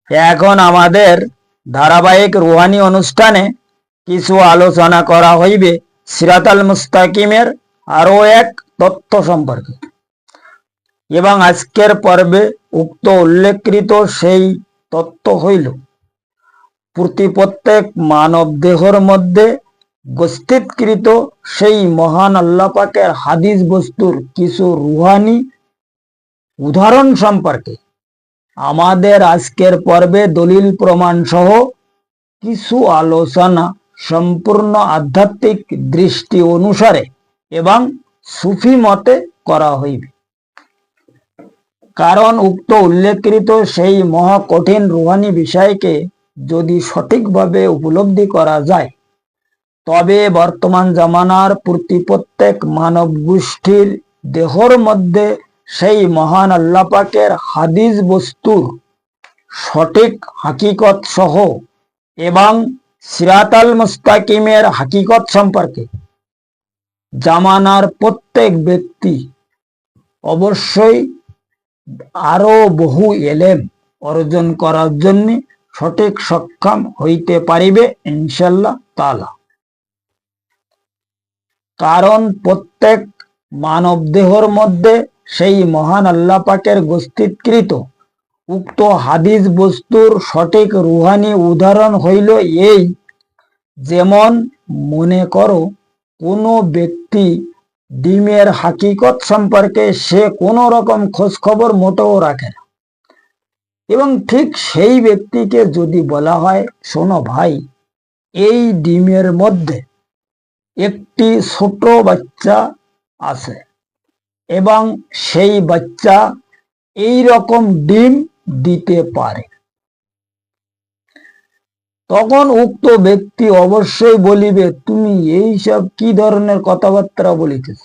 এখন আমাদের ধারাবাহিক রুহানি অনুষ্ঠানে কিছু আলোচনা করা হইবে সিরাতাল মুস্তাকিমের আরো এক তথ্য সম্পর্কে, এবং আজকের পর্বে উক্ত উল্লেখকৃত সেই তথ্য হইল প্রত্যেক মানব দেহর মধ্যে গস্থিতকৃত সেই মহান আল্লাহ পাকের হাদিস বস্তুর কিছু রুহানি উদাহরণ সম্পর্কে আমাদের আজকের পর্বে দলিল প্রমাণ সহ কিছু আলোচনা সম্পূর্ণ আধ্যাত্মিক দৃষ্টি অনুসারে এবং সুফি মতে করা হইবে। কারণ উক্ত উল্লেখকৃত সেই মহা কঠিন রুহানি বিষয়কে যদি সঠিকভাবে উপলব্ধি করা যায়, তবে বর্তমান জামানার প্রত্যেক মানব গোষ্ঠীর দেহর মধ্যে সেই মহান আল্লাহ পাকের হাদিস বস্তুর সঠিক হাকিকত সহ এবং সিরাতাল মুস্তাকিমের হাকিকত সম্পর্কে জামানার প্রত্যেক ব্যক্তি অবশ্যই আরো বহু এলেম অর্জন করার জন্য সঠিক সক্ষম হইতে পারিবে ইনশাআল্লাহ তাআলা। কারণ প্রত্যেক মানব দেহর মধ্যে সেই মহান আল্লাহ পাকের গস্থিতকৃত উক্ত হাদিস বস্তুর সঠিক রুহানি উদাহরণ হইল এই, যেমন মনে করো কোনো ব্যক্তি ডিমের হাকিকত সম্পর্কে সে কোনো রকম খোঁজ খবর মোটেও রাখে না, এবং ঠিক সেই ব্যক্তিকে যদি বলা হয় শোনো ভাই, এই ডিমের মধ্যে একটি ছোট বাচ্চা আছে এবং সেই বাচ্চা এই রকম ডিম দিতে পারে, তখন উক্ত ব্যক্তি অবশ্যই বলিবে তুমি এই সব কি ধরনের কথাবার্তা বলিতেছ,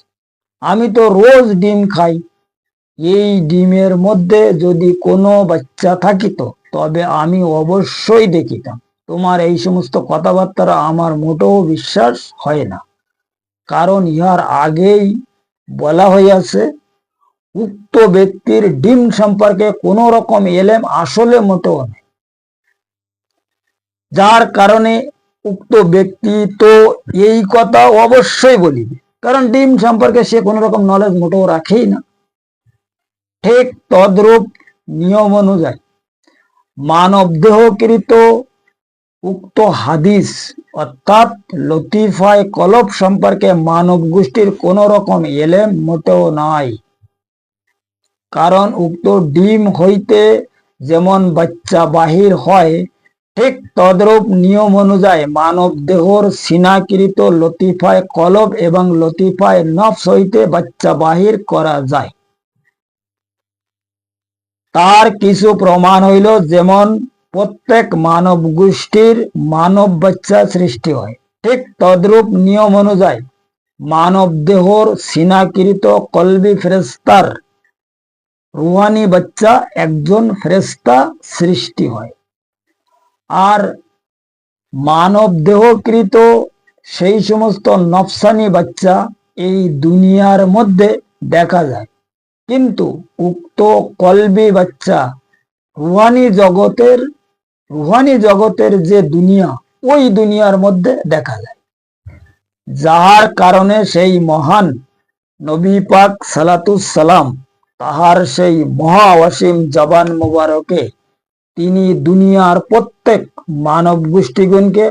আমি তো রোজ ডিম খাই, এই ডিমের মধ্যে যদি কোনো বাচ্চা থাকিত তবে আমি অবশ্যই দেখিতাম, তোমার এই সমস্ত কথাবার্তা আমার মোটেও বিশ্বাস হয় না। কারণ ইহার আগেই বলা হইয়াছে উক্ত ব্যক্তির ডিম সম্পর্কে কোন রকম এলেম আসলে মোটেও নেই, যার কারণে উক্ত ব্যক্তি তো এই কথা অবশ্যই বলিবে, কারণ ডিম সম্পর্কে সে কোন রকম নলেজ মোটেও রাখেই না। ঠিক তদ্রূপ নিয়ম অনুযায়ী মানব দেহকৃত উক্ত হাদিস অর্থাৎ লতিফায় কলব সম্পর্কে মানব গোষ্ঠীর কোন রকম এলেম মোটেও নাই। কারণ উক্ত ডিম হইতে যেমন বাচ্চা বাহির হয়, ঠিক তদ্রূপ নিয়ম অনুযায়ী মানব দেহর সিনাকৃত লতিফায় কলব এবং লতিফায় নফস হইতে বাচ্চা বাহির করা যায়। তার কিছু প্রমাণ হইল, যেমন প্রত্যেক মানব গোষ্ঠীর মানব বাচ্চা সৃষ্টি হয়, ঠিক তদ্রূপ নিয়ম অনুযায়ী মানব দেহর সিনাকৃত কলবি ফেরেশতার রুহানি বাচ্চা একজন ফেরেশতা সৃষ্টি হয়। আর মানব দেহকৃত সেই সমস্ত নফসানি বাচ্চা এই দুনিয়ার মধ্যে দেখা যায়, কিন্তু উক্ত কলবি বাচ্চা রুহানি জগতের যে দুনিয়া, ওই দুনিয়ার মধ্যে দেখা যায়, যার কারণে সেই মহান নবী পাক সালাতুস সালাম তাহার সেই মহা অসীম জবান মুবারকে তিনি দুনিয়ার প্রত্যেক মানব গোষ্ঠীগণকে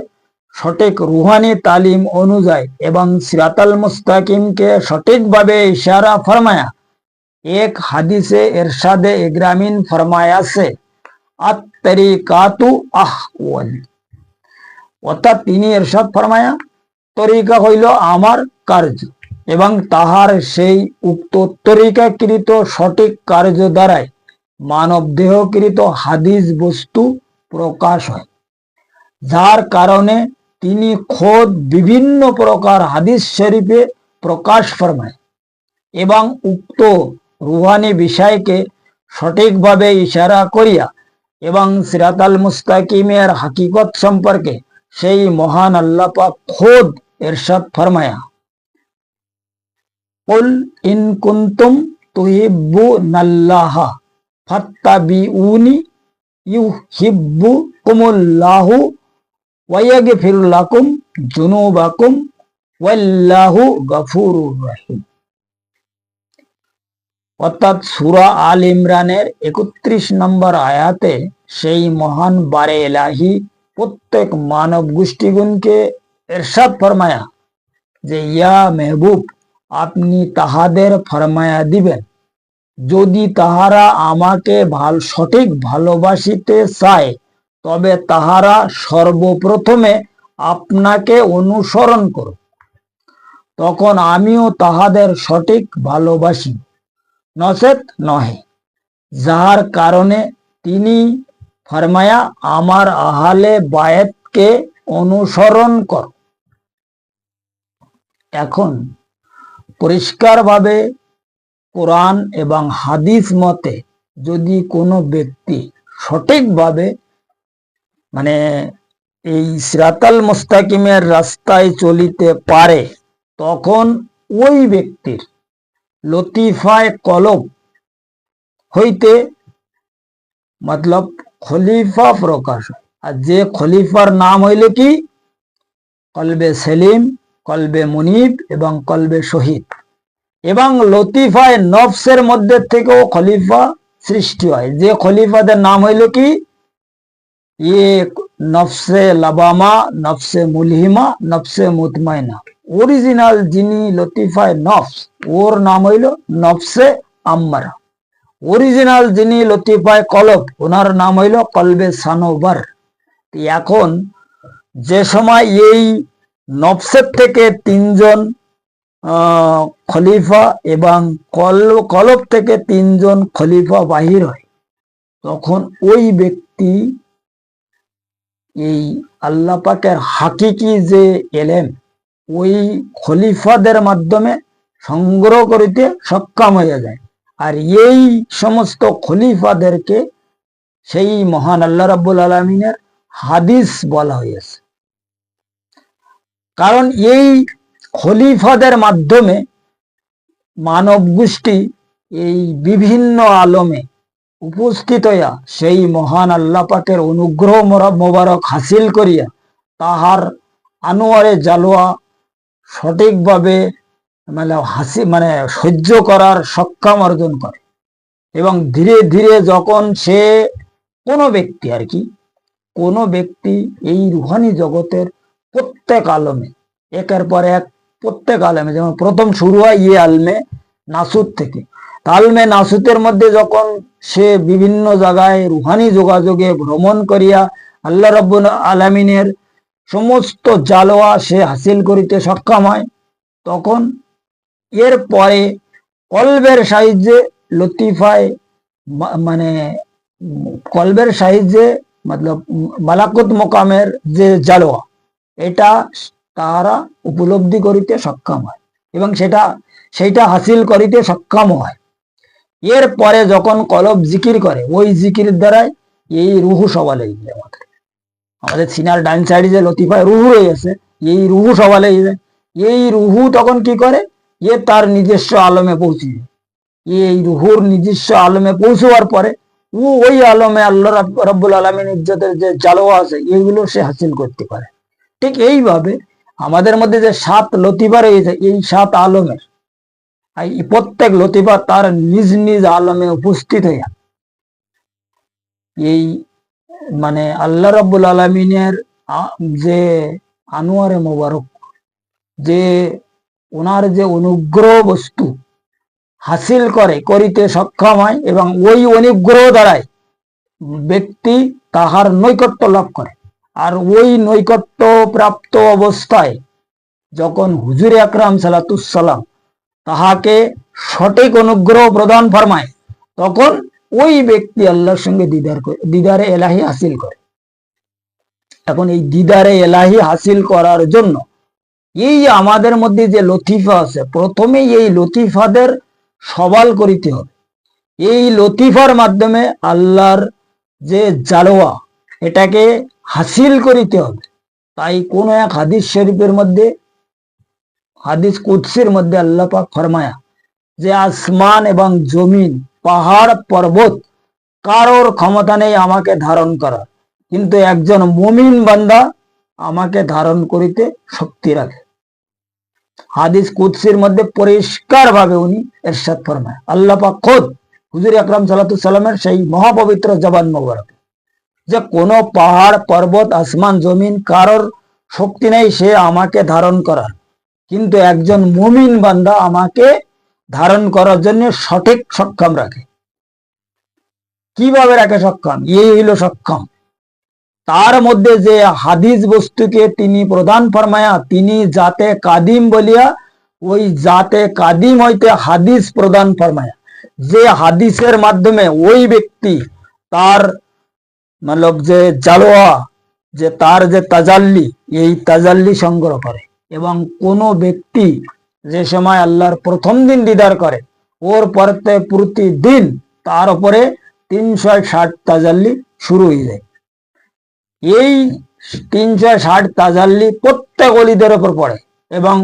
সঠিক রুহানি তালিম অনুযায়ী এবং সিরাতাল মুস্তাকিমকে সঠিকভাবে ইশারা ফরমায়া এক হাদিসে এরশাদে ইগ্রামিন ফরমায়াছে আত-তরিকাতু আহওয়াল, অর্থাৎ তিনি এরশাদ ফরমায়া তরিকা হইল আমার কার্য, এবং তাহার সেই উক্ত তরিকাকৃত সঠিক কার্য দ্বারাই মানব দেহকৃত হাদিস বস্তু প্রকাশ হয়, যার কারণে তিনি খোদ বিভিন্ন প্রকার হাদিস শরীফে প্রকাশ ফরমায় এবং উক্ত রুহানি বিষয়কে সঠিকভাবে ইশারা করিয়া এবং সিরাতাল মুস্তাকিমের হাকিকত সম্পর্কে সেই মহান আল্লাহ পাক খোদ ইরশাদ ফরমায়া কুল ইন কুনতুম তুহিব্বুনাল্লাহ ফাত্তাবিউনি ইউহিব্বুকুমুল্লাহু ওয়া ইয়াগফির লাকুম যুনুবাকুম ওয়াল্লাহু গফুরুর রহিম। অর্থাৎ সূরা আল ইমরানের 31 নম্বর আয়াতে সেই মহান বারে এলাহি প্রত্যেক মানব গোষ্ঠীগণকে ইরশাদ ফরমায়া যে ইয়া মেহবুব, আপনি তাহাদের ফরমায়া দিবেন, যদি তাহারা আমাকে সঠিক ভালোবাসিতে চায় তবে তাহারা সর্বপ্রথমে আপনাকে অনুসরণ করো, তখন আমিও তাহাদের সঠিক ভালোবাসি, নচেত নহে। যাহার কারণে তিনি ফরমায়া আমার আহলে বায়েতকে অনুসরণ কর। এখন পরিষ্কারভাবে কোরআন এবং হাদিস মতে যদি কোনো ব্যক্তি সঠিকভাবে এই সিরাতাল মুস্তাকিমের রাস্তায় চলিতে পারে, তখন ওই ব্যক্তির লতিফায় কলব হইতে খলিফা প্রকাশ হয়। আর যে খলিফার নাম হইল কি? কলবে সেলিম, কলবে মুনিব এবং কলবে শহীদ। এবং লতিফায় নফসের মধ্যে থেকেও খলিফা সৃষ্টি হয়। যে খলিফাদের নাম হইল কি? নফসে লাবামা, নফসে মুলহিমা, নফসে মুতমাইনা। অরিজিনাল যিনি লতিফায় নফস, ওর নাম হইল নফসে আম্মারা। অরিজিনাল যিনি লতিফায় কলব, ওনার নাম হইল কলবে সানোবার। এখন যে সময় এই নফসের থেকে 3 জন খলিফা এবং কলব থেকে 3 জন খলিফা বাহির হয়, তখন ওই ব্যক্তি এই আল্লাহ পাকের হাকিকি যে এলেম ওই খলিফাদের মাধ্যমে সংগ্রহ করিতে সক্ষম হয়ে যায়। আর এই সমস্ত খলিফাদেরকে সেই মহান আল্লাহ রাব্বুল আলামিনের হাদিস বলা হয়েছে। কারণ এই খলিফাদের মাধ্যমে মানব গোষ্ঠী এই বিভিন্ন আলমে উপস্থিত হইয়া সেই মহান আল্লাহ পাকের অনুগ্রহ মোবারক হাসিল করিয়া তাহার আনোয়ারে জালোয়া সঠিকভাবে সহ্য করার সক্ষম অর্জন করে। এবং ধীরে ধীরে যখন সে কোনো ব্যক্তি এই রুহানি জগতের প্রত্যেক আলমে একের পর এক প্রত্যেক আলমে, যেমন প্রথম শুরু হয় আলমে নাসুত থেকে। আলমে নাসুতের মধ্যে যখন সে বিভিন্ন জায়গায় রুহানি যোগাযোগে ভ্রমণ করিয়া আল্লাহ রাব্বুল আলামিনের সমস্ত জালোয়া সে হাসিল করিতে সক্ষম হয়, তখন এর পরে কলবের সাহায্যে লতিফায় কলবের সাহায্যে মালাকুত মোকামের যে জালোয়া, এটা তারা উপলব্ধি করিতে সক্ষম হয় এবং সেটা হাসিল করিতে সক্ষম হয়। এর পরে যখন কলব জিকির করে, ওই জিকির দ্বারাই এই রুহু সওয়াল হয়ে যায়। আমাদের সিনার ডাইন সাইডে যে লতিফায় রুহু রয়েছে, এই রুহু সওয়াল হয়ে যায়। এই রুহু তখন কি করে? তার নিজস্ব আলমে পৌঁছে যায়। এই রুহুর নিজস্ব আলমে পৌঁছার পরে ওই আলমে আল্লাহ রাব্বুল আলামিনের ইজ্জতের যে জালোয়া আছে এইগুলো সে হাসিল করতে পারে। ঠিক এইভাবে আমাদের মধ্যে যে 7 লতিফা রয়েছে, এই 7 আলমের প্রত্যেক লতিফা তার নিজ নিজ আলমে উপস্থিত হইয়া এই আল্লাহ রাব্বুল আলামিনের যে আনোয়ারে মোবারক, যে ওনার যে অনুগ্রহ বস্তু হাসিল করিতে সক্ষম হয় এবং ওই অনুগ্রহ দ্বারাই ব্যক্তি তাহার নৈকট্য লাভ করে। আর ওই নৈকট্য প্রাপ্ত অবস্থায় যখন হুজুর আকরাম সালাতুসাল্লাম তাহাকে সঠিক অনুগ্রহ প্রদান ফরমায়, তখন ওই ব্যক্তি আল্লাহর সঙ্গে দিদারে এলাহি হাসিল করে। এখন এই দিদারে এলাহি হাসিল করার জন্য এই আমাদের মধ্যে যে লতিফা আছে, প্রথমে এই লতিফাদের সওয়াল করিতে হবে। এই লতিফার মাধ্যমে আল্লাহর যে জালোয়া, এটাকে হাসিল করিতে হবে। তাই কোন এক হাদিস শরীফের মধ্যে, হাদিস কুদসির মধ্যে আল্লাহ পাক ফরমায়া যে আসমান এবং জমিন, পাহাড় পর্বত কারোর ক্ষমতা নেই আমাকে ধারণ করার, কিন্তু একজন মুমিন বান্দা আমাকে ধারণ করিতে শক্তি রাখে। হাদিস কুদসির মধ্যে পরিষ্কার ভাবে উনি ইরশাদ ফরমায়, আল্লাহ পাক খোদ হুজুর আকরাম সাল্লাল্লাহু আলাইহি সাল্লামের সেই মহাপবিত্র জবান মোবারক, যে কোনো পাহাড় পর্বত আসমান জমিন কারোর শক্তি নেই সে আমাকে ধারণ করার, কিন্তু একজন মুমিন বান্দা আমাকে ধারণ করার জন্য সঠিক সক্ষম রাখে। কিভাবে রাখে সক্ষম? এই হইল সক্ষম। তার মধ্যে যে হাদিস বস্তুকে তিনি প্রদান ফরমায়া, তিনি জাতে কাদিম বলিয়া ওই জাতে কাদিম হইতে হাদিস প্রদান ফরমায়া, যে হাদিসের মাধ্যমে ওই ব্যক্তি তার মতলব যে জালোয়া, যে তার যে তাজাল্লি, এই তাজাল্লি সংগ্রহ করে। এবং কোন ব্যক্তি যে সময় আল্লাহর প্রথম দিন দিদার করে, ওর পরতে প্রতিদিন তার উপরে 360 তাজাল্লি শুরু হয়ে যায়। এই 360 তাজাল্লি প্রত্যেক ওলিদের উপর পড়ে, এবং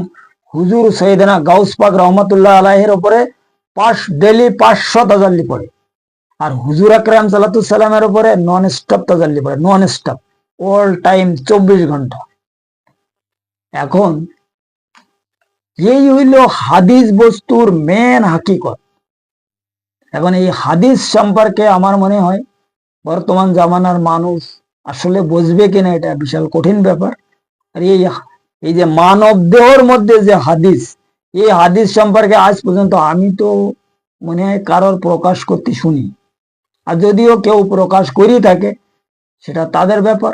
হুজুর সৈয়দনা গাউস পাক রহমতুল্লাহ আলাইহির উপরে ডেলি 500 তাজাল্লি পড়ে। আর হুজুর আকরাম সাল্লাল্লাহু আলাইহি সাল্লামের উপরে নন স্টপ তাজাল্লি পড়ে, নন স্টপ, অল টাইম, 24 ঘন্টা। এখন এই হইল হাদিস বস্তুর মেন হাকিকত। এখন এই হাদিস সম্পর্কে আমার মনে হয় বর্তমান জামানার মানুষ আসলে বুঝবে কিনা এটা বিশাল কঠিন ব্যাপার। আর এই যে মানব দেহর মধ্যে যে হাদিস, এই হাদিস সম্পর্কে আজ পর্যন্ত আমি তো মনে হয় কারোর প্রকাশ করতে শুনি, আর যদিও কেউ প্রকাশ করি থাকে সেটা তাদের ব্যাপার।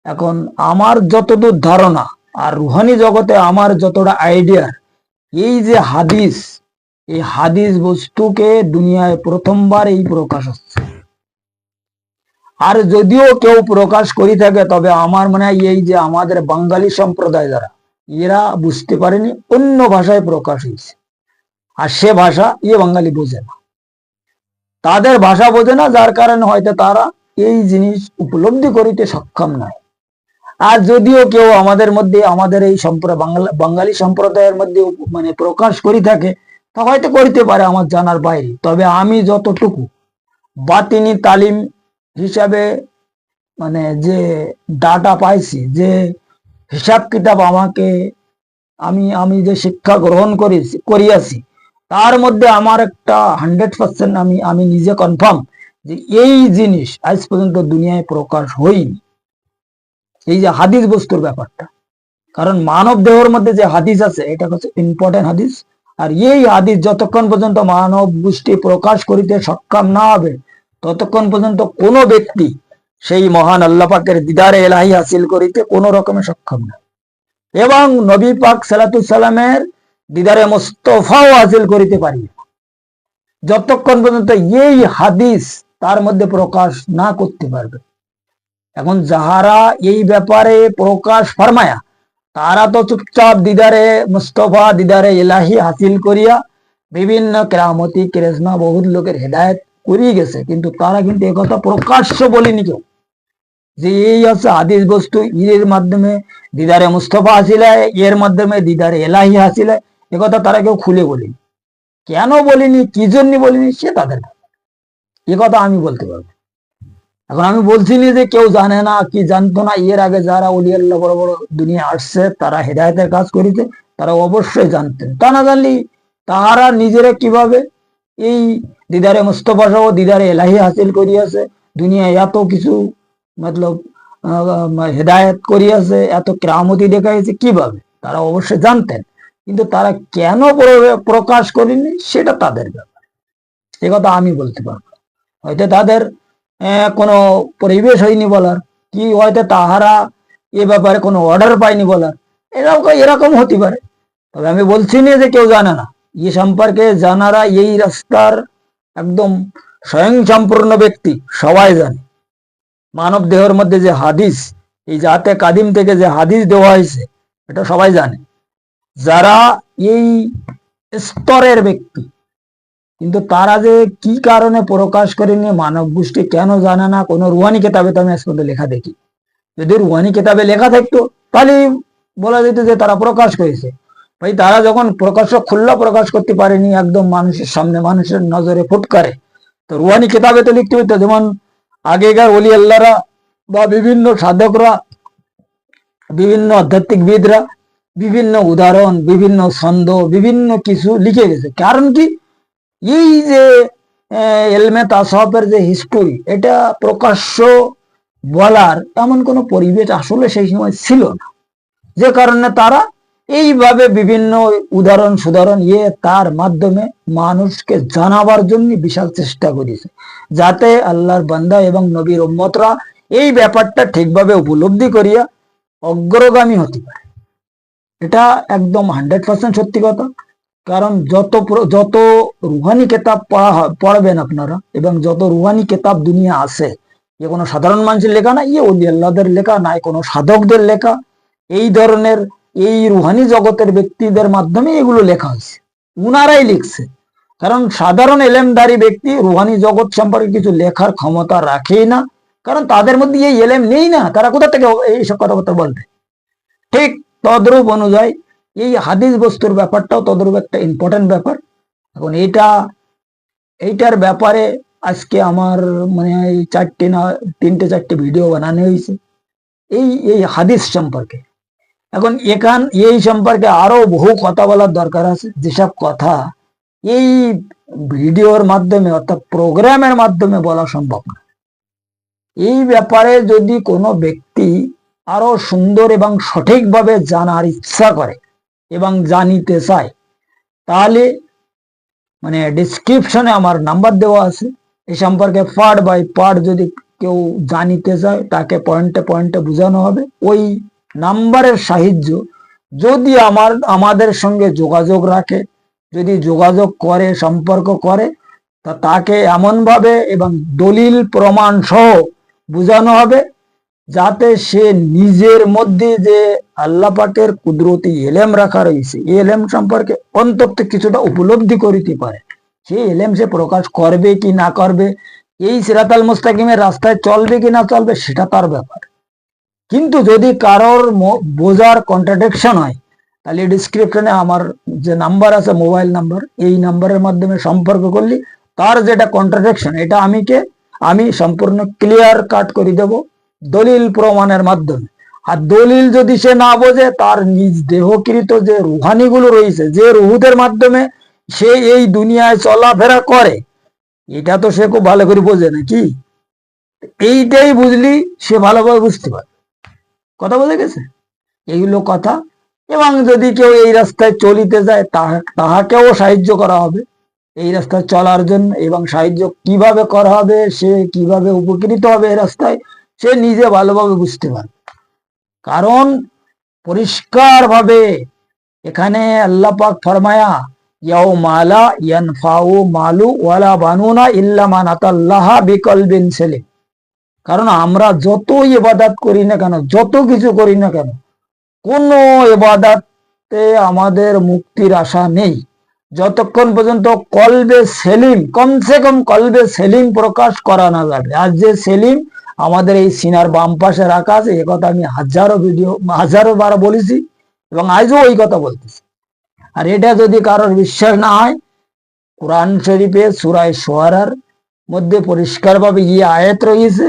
এখন আমার যতদূর ধারণা আর রুহানি জগতে আমার যতটা আইডিয়া, এই যে হাদিস, এই হাদিস বস্তুকে দুনিয়ায় প্রথমবার এই প্রকাশ হচ্ছে। আর যদিও কেউ প্রকাশ করি থাকে, তবে আমার মনে হয় এই যে আমাদের বাঙালি সম্প্রদায় যারা, এরা বুঝতে পারেনি, অন্য ভাষায় প্রকাশ হয়েছে, আর সে ভাষা বাঙালি বোঝে না, তাদের ভাষা বোঝে না, যার কারণে হয়তো তারা এই জিনিস উপলব্ধি করিতে সক্ষম নয়। আর যদিও কেউ আমাদের মধ্যে, আমাদের এই বাঙালি সম্প্রদায়ের মধ্যে মানে প্রকাশ করি থাকে, তা হয়তো করিতে পারে আমার জানার বাইরে। তবে আমি যতটুকু বাতিনি তালিম হিসাবে মানে যে ডাটা পাইছি, যে হিসাব কিতাব আমাকে আমি যে শিক্ষা গ্রহণ করিয়াছি, তার মধ্যে আমার একটা 100% আমি নিজে কনফার্ম যে এই জিনিস আজ পর্যন্ত দুনিয়ায় প্রকাশ হয়নি, এই যে হাদিস বস্তুর ব্যাপারটা। কারণ মানব দেহের মধ্যে যে হাদিস আছে, এটা হচ্ছে ইম্পর্টেন্ট হাদিস। আর এই হাদিস যতক্ষণ পর্যন্ত মানব গোষ্ঠী প্রকাশ করিতে সক্ষম না হবে, ততক্ষণ পর্যন্ত কোনো ব্যক্তি সেই মহান আল্লাহ পাকের দিদারে এলাহি হাসিল করিতে কোনো রকমের সক্ষম না, এবং নবী পাক সাল্লাল্লাহু আলাইহি সাল্লামের দিদারে মুস্তাফাও হাসিল করিতে পারি যতক্ষণ পর্যন্ত এই হাদিস তার মধ্যে প্রকাশ না করতে পারবে। এখন যাহারা এই ব্যাপারে প্রকাশ ফরমায়া, তারা তো চুপচাপ দিদারে মুস্তফা, দিদারে ইলাহি হাসিল করিয়া বিভিন্ন কেরামতি কেরেজমা বহুত লোকের হেদায়েত করিয়ে গেছে, কিন্তু তারা কিন্তু একথা প্রকাশ্য বলেনি কেউ, যে এই হচ্ছে হাদিস বস্তু, এর মাধ্যমে দিদারে মুস্তফা হাসিল হয়, এর মাধ্যমে দিদারে এলাহি হাসিল হয়, একথা তারা কেউ খুলে বলেনি। কেন বলিনি, কি জন্য বলিনি, সে তাদের কথা আমি বলতে পারবো। এখন আমি বলছি না যে কেউ জানে না, কি জানতো না, এর আগে যারা ওলি আল্লাহ বড় বড় দুনিয়া আসছে, তারা হেদায়েতের কাজ করিতে, তারা অবশ্যই জানতেন। তা না জানলি তাহারা নিজেরা কিভাবে এই দিদারে মুস্তফা সহ দিদারে এলাহি হাসিল করিয়াছে, দুনিয়ায় এত কিছু মতলব হেদায়েত করিয়াছে, এত কেরামতি দেখাইছে, কিভাবে তারা অবশ্যই জানতেন, কিন্তু তারা কেন প্রকাশ করেনি সেটা তাদের ব্যাপার, এ কথা আমি বলতে পারবো। হয়তো তাদের কোনো পরিবেশ হয়নি বলার, কি হয়তো তাহারা এ ব্যাপারে কোনো অর্ডার পায়নি বলার, এরকম হতে পারে। তবে আমি বলছি না যে কেউ জানে না, এ সম্পর্কে জানারা এই রাস্তার একদম স্বয়ং সম্পূর্ণ ব্যক্তি, সবাই জানে। মানব দেহের মধ্যে যে হাদিস, এই জাতে কাদিম থেকে যে হাদিস দেওয়া হয়েছে, এটা সবাই জানে, যারা এই স্তরের ব্যক্তি। কিন্তু তারা যে কি কারণে প্রকাশ করেনি, মানব গোষ্ঠী কেন জানে না, কোনো রুহানি কিতাবে তো আমি আজ পর্যন্ত লেখা দেখি। যদি রুহানি কিতাবে লেখা থাকতো তাহলে বলা যেত যে তারা প্রকাশ করেছে। ভাই, তারা যখন খোলা প্রকাশ করতে পারেনি, একদম মানুষের সামনে, মানুষের নজরে ফুটকারে, তো রুহানি কিতাবে তো লিখতে হইতো, যেমন আগেকার ওলি আল্লাহরা বা বিভিন্ন সাধকরা, বিভিন্ন আধ্যাত্মিকবিদরা বিভিন্ন উদাহরণ, বিভিন্ন ছন্দ, বিভিন্ন কিছু লিখে গেছে। কারণ কি, এই যে এলমে তাসাউফের যে হিস্টোরি, এটা প্রকাশ্য বলার এমন কোনো পরিবেশ আসলে সেই সময় ছিল না, যে কারণে তারা এইভাবে বিভিন্ন উদাহরণ সুদাহরণ তার মাধ্যমে মানুষকে জানাবার জন্য বিশাল চেষ্টা করেছে, যাতে আল্লাহর বান্দা এবং নবীর উম্মতরা এই ব্যাপারটা ঠিকভাবে উপলব্ধি করিয়া অগ্রগামী হতে পারে। এটা একদম 100% সত্যি কথা। কারণ যত রুহানি কেতাব পড়বেন আপনারা, এবং যত রুহানি কেতাব দুনিয়া আছে, এ কোনো সাধারণ মানুষের লেখা না, ওলি আল্লাহদের লেখা, নাই কোনো সাধকদের লেখা, এই ধরনের এই রুহানি জগতের ব্যক্তিদের মাধ্যমে এগুলো লেখা হয়েছে, উনারাই লিখছে। কারণ সাধারণ এলেমদারি ব্যক্তি রুহানি জগৎ সম্পর্কে কিছু লেখার ক্ষমতা রাখেই না, কারণ তাদের মধ্যে এই এলেম নেই না, তারা কোথা থেকে এইসব কথাবার্তা বলবে। ঠিক তদ্রূপ অনুযায়ী এই হাদিস বস্তুর ব্যাপারটাও তদ্রূপ একটা ইম্পর্টেন্ট ব্যাপার। এখন এইটার ব্যাপারে আজকে আমার মানে তিনটে চারটে ভিডিও বানানো হয়েছে এই হাদিস সম্পর্কে। এখন এই সম্পর্কে আরো বহু কথা বলার দরকার আছে, যেসব কথা এই ভিডিওর মাধ্যমে অর্থাৎ প্রোগ্রামের মাধ্যমে বলা সম্ভব না। এই ব্যাপারে যদি কোনো ব্যক্তি আরো সুন্দর এবং সঠিকভাবে জানার ইচ্ছা করে এবং জানিতে চায়, তাহলে মানে ডিসক্রিপশনে আমার নাম্বার দেওয়া আছে, এই সম্পর্কে পার্ট বাই পার্ট যদি কেউ জানিতে চায়, তাকে পয়েন্টে পয়েন্টে বোঝানো হবে। ওই নাম্বারের সাহায্য যদি আমাদের সঙ্গে যোগাযোগ রাখে, যদি যোগাযোগ করে, সম্পর্ক করে, তাকে এমনভাবে এবং দলিল প্রমাণ সহ বোঝানো হবে, যাতে সে নিজের মধ্যে যে আল্লাহ পাকের কুদরতি এলেম রাখা রয়েছে, এই এলেম সম্পর্কে অন্তত কিছুটা উপলব্ধি করিতে পারে। সেই এলেম সে প্রকাশ করবে কি না করবে, এই সিরাতাল মুস্তাকিমের রাস্তায় চলবে কি না চলবে, সেটা তার ব্যাপার। কিন্তু যদি কারোর বোঝার কন্ট্রাডিকশন হয়, তাহলে ডিসক্রিপশনে আমার যে নাম্বার আছে, মোবাইল নাম্বার, এই নাম্বারের মাধ্যমে সম্পর্ক করলে তার যেটা কন্ট্রাডিকশন, এটা আমি সম্পূর্ণ ক্লিয়ার কাট করে দেব দলিল প্রমাণের মাধ্যমে। আর দলিল যদি সে না বোঝে, তার নিজ দেহকৃত যে রুহানিগুলো রয়েছে, যে রুহুদের মাধ্যমে সে এই দুনিয়ায় চলাফেরা করে, এটা তো সে খুব ভালো করে বোঝে নাকি, এইটাই বুঝলি সে ভালোভাবে বুঝতে পারে। কথা বোঝা গেছে? এইগুলো কথা। এবং যদি কেউ এই রাস্তায় চলিতে যায়, তাহাকেও সাহায্য করা হবে এই রাস্তায় চলার জন্য, এবং সাহায্য কিভাবে করা হবে, সে কিভাবে উপকৃত হবে এই রাস্তায়, সে নিজে ভালোভাবে বুঝতে পারবে। কারণ পরিষ্কার ভাবে এখানে আল্লাহ পাক ফরমায়া, ইয়াউমালা ইয়ানফাউ মালু ওয়ালা বানুনা ইল্লা মান আতাল্লাহা বিকলবিন সালিম। কারণ আমরা যত ইবাদত করি না কেন, যত কিছু করি না কেন, কোন ইবাদতে আমাদের মুক্তির আশা নেই যতক্ষণ পর্যন্ত কলবে সেলিম, কমসে কম কলবে সেলিম প্রকাশ করা না যাবে। আর যে সেলিম আমাদের এই সিনার বাম পাশে রাখা আছে, এ কথা আমি হাজারো বার বলেছি, এবং আজও ওই কথা বলতেছি। আর এটা যদি কারোর বিশ্বাস না হয়, কোরআন শরীফে সূরা শুআরার মধ্যে পরিষ্কারভাবে আয়াত রয়েছে,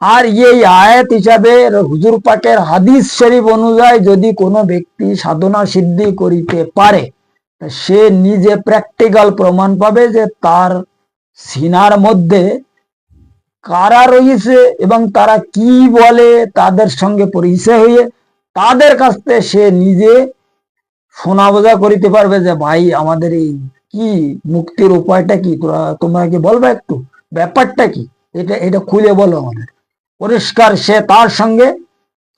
আর এই আয়াত হিসাবে হুজুর পাকের হাদিস শরীফ অনুযায়ী যদি কোনো ব্যক্তি সাধনা সিদ্ধি করিতে পারে, সে নিজে প্র্যাকটিক্যাল প্রমাণ পাবে যে তার সিনার মধ্যে কারা রয়েছে এবং তারা কি বলে, তাদের সঙ্গে পরিচয় হয়ে তাদের কাছ থেকে সে নিজে শোনা বোঝা করিতে পারবে যে ভাই আমাদের এই কি মুক্তির উপায়টা কি, তোমরা কি বলবে, একটু ব্যাপারটা কি, এটা খুলে বলো আমাদের। পরিষ্কার সে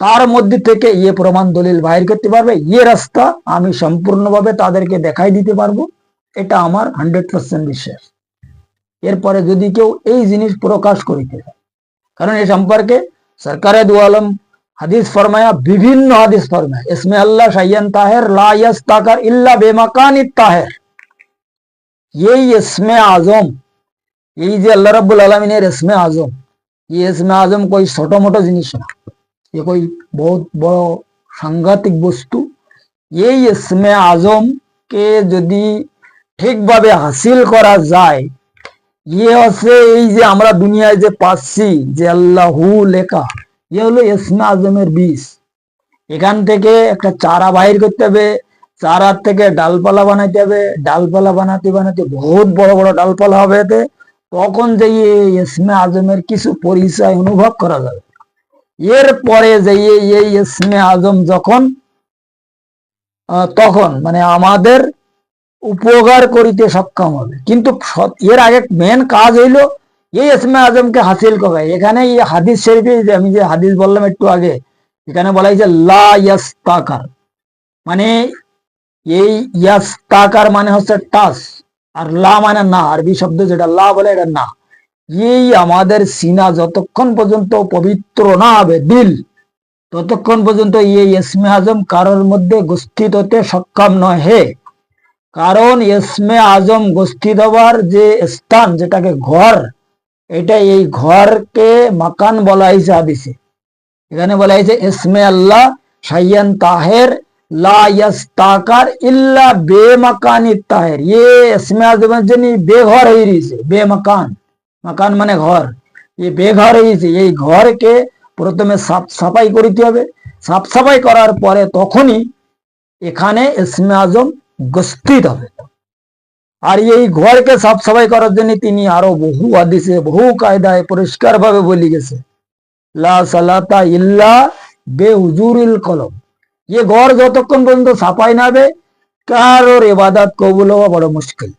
তার মধ্যে থেকে প্রমাণ দলিল বাহির করতে পারবে, রাস্তা আমি সম্পূর্ণভাবে তাদেরকে দেখাই দিতে পারবো। এটা আমার 100% বিশ্বাস। এরপরে যদি কেউ এই জিনিস প্রকাশ করিতে চায়, কারণ এ সম্পর্কে সরকারে দু আলম হাদিস ফরমায়া, বিভিন্ন হাদিস ফরমায়া, ইসমে আল্লাহ শাইয়ান তাহের লা ইয়াস্তাকার ইল্লা বেমাকানিত তাহের। এই ইসমে আজম, এই যে আল্লাহ রাব্বুল আলামিনের ইসমে আজম, ये इसमें आजम कोई छोटा मोटा जिनिस ना, ये कोई बहुत बड़ा सांघातिक वस्तु। ये इसमें आजम के यदि ठीक भावे हासिल करा जाए, ইয়ে হচ্ছে এই যে আমরা দুনিয়ায় যে পাচ্ছি যে আল্লাহু লেখা, ইয়ে হলো ইসমে আজমের বীজ। এখান থেকে একটা চারা বাহির করতে হবে, চারার থেকে ডালপালা বানাইতে হবে, ডালপালা বানাতে বানাতে বহুত বড় বড় ডালপালা হবে এতে, তখন যে ইসমে আজমের কিছু পরিচয় অনুভব করা যাবে। এরপরে যে এই ইসমে আজম যখন তখন মানে আমাদের উপকার করিতে সক্ষম হবে। কিন্তু এর আগে মেন কাজ হইলো এই ইসমে আজমকে হাসিল করা। এখানে এই হাদিস শরীফে আমি যে হাদিস বললাম একটু আগে, এখানে বলা হয়েছে লা ইয়াস্তাকার, মানে এই ইয়াস্তাকার মানে হচ্ছে টাচ, আর লা মানে না, আরবি শব্দ যেটা লা বলে এটা না। এই আমাদের সিনা যতক্ষণ পর্যন্ত পবিত্র না হবে দিল, ততক্ষণ পর্যন্ত এই ইসমে আজম কারোর মধ্যে গোষ্ঠীত হতে সক্ষম নয় হে। কারণ ইসমে আজম গোষ্ঠী হবার যে স্থান, যেটাকে ঘর, এটা এই ঘরকে মাকান বলা হয়েছে হাদিসে। এখানে বলা হয়েছে ইসমে আল্লাহ শাইয়ান তাহের লা ইয়াস্তাকার ইল্লা বেমাকানি তাহের। ইসমে আজমের জন্য বেঘর হয়ে রয়েছে, বেমাকান, মাকান মানে ঘর, বেঘর হয়েছে। এই ঘরকে প্রথমে সাফ সাফাই করিতে হবে, সাফ সাফাই করার পরে তখনই এখানে ইসমে আজম গোষ্ঠীত হবে। আর এই ঘরকে সাফ সাফাই করার জন্য তিনি আরো বহু হাদিসে বহু কায়দায় পরিষ্কার ভাবে বলি গেছে লা সালাতা ইল্লা বেহুজুরিল কলম। ये ঘর যতক্ষণ পর্যন্ত সাফাই না হবে কারোর ইবাদত কবুল হওয়া বড় মুশকিল।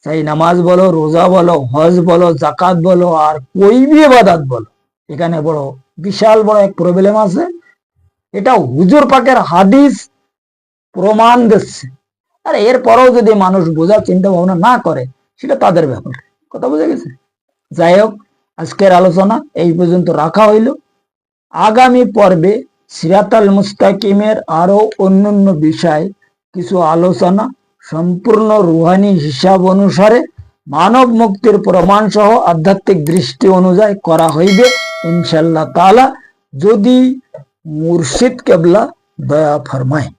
চাই নামাজ বলো, রোজা বলো, হজ বলো, জাকাত বলো, আর কোই भी ইবাদত বলো, এখানে বড় বিশাল বড় এক প্রবলেম আছে। এটা হুজুর পাকের হাদিস প্রমাণ দিচ্ছে। আর এরপরেও যদি মানুষ বোঝার চিন্তা ভাবনা না করে, সেটা তাদের ব্যাপার। কথা বোঝা গেছে? যাই হোক, আজকের আলোচনা এই পর্যন্ত রাখা হইল। আগামী পর্বে সিরাতাল মুস্তাকিমের আরো অন্যান্য বিষয় কিছু আলোচনা সম্পূর্ণ রুহানি হিসাব অনুসারে মানব মুক্তির প্রমাণ সহ আধ্যাত্মিক দৃষ্টি অনুযায়ী করা হইবে ইনশাআল্লাহ তাআলা, যদি মুর্শিদ কেবলা দয়া ফরমায়।